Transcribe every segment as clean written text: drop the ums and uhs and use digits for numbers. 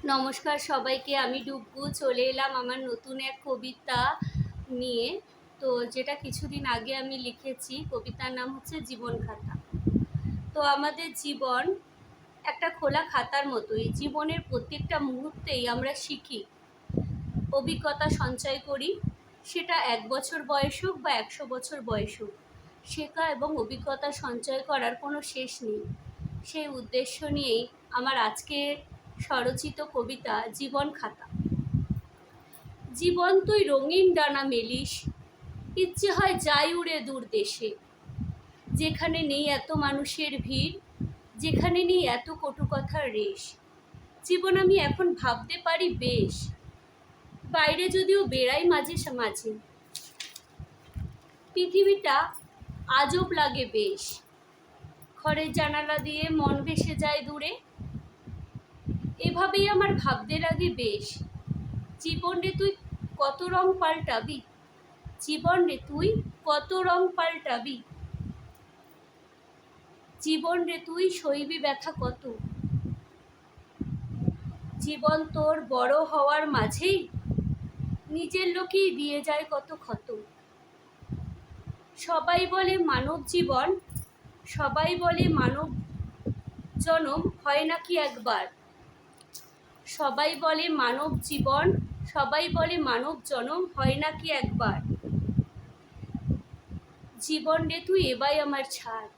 নমস্কার সবাইকে। আমি ডুগু চলে এলাম আমার নতুন এক কবিতা নিয়ে। তো যেটা কিছুদিন আগে আমি লিখেছি, কবিতার নাম হচ্ছে জীবন খাতা। তো আমাদের জীবন একটা খোলা খাতার মতোই। জীবনের প্রত্যেকটা মুহূর্তেই আমরা শিখি, অভিজ্ঞতা সঞ্চয় করি। সেটা 1 বছর বয়স হোক বা 100 বছর বয়স হোক, শেখা এবং অভিজ্ঞতা সঞ্চয় করার কোনো শেষ নেই। সেই উদ্দেশ্য নিয়েই আমার আজকের স্বরচিত কবিতা জীবন খাতা। জীবন তুই রঙিন ডানা মেলিস, ইচ্ছে হয় যাই উড়ে দূর দেশে, যেখানে নেই এত মানুষের ভিড়, যেখানে নেই এত কটু কথার রেশ। জীবন আমি এখন ভাবতে পারি বেশ, বাইরে যদিও বেড়াই মাঝে মাঝে। পৃথিবীটা আজব লাগে বেশ, ঘরের জানালা দিয়ে মন ভেসে যায় দূরে। এভাবেই আমার ভাবতে লাগে বেশ, জীবন রে তুই কত রং পাল্টাবি, জীবন রে তুই কত রং পাল্টাবি, জীবন রে তুই সইবি ব্যথা কত, জীবন তোর বড় হওয়ার মাঝেই নিজের লোকেই দিয়ে যায় কত ক্ষত। সবাই বলে মানব জীবন, সবাই বলে মানব জনম হয় নাকি একবার, সবাই বলে মানব জীবন, সবাই বলে মানব জনম হয় নাকি একবার। জীবন রে তুই এবাই আমার ছাড়,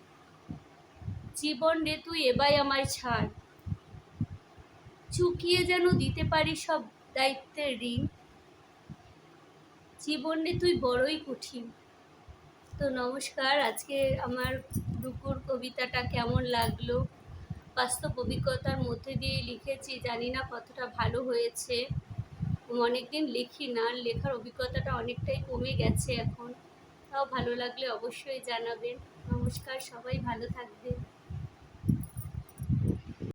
জীবন রে তুই এবাই আমার ছাড়, চুকিয়ে যেন দিতে পারি সব দায়িত্বের ঋণ। জীবন রে তুই বড়ই কঠিন। তো নমস্কার, আজকে আমার ডুকুর কবিতাটা কেমন লাগলো? বাস্তব অভিজ্ঞতার মধ্যে দিয়ে লিখেছি, জানি না কতটা ভালো হয়েছে। অনেকদিন লিখি না, লেখার অভিজ্ঞতাটা অনেকটাই কমে গেছে এখন। তাও ভালো লাগলে অবশ্যই জানাবেন। নমস্কার, সবাই ভালো থাকবেন।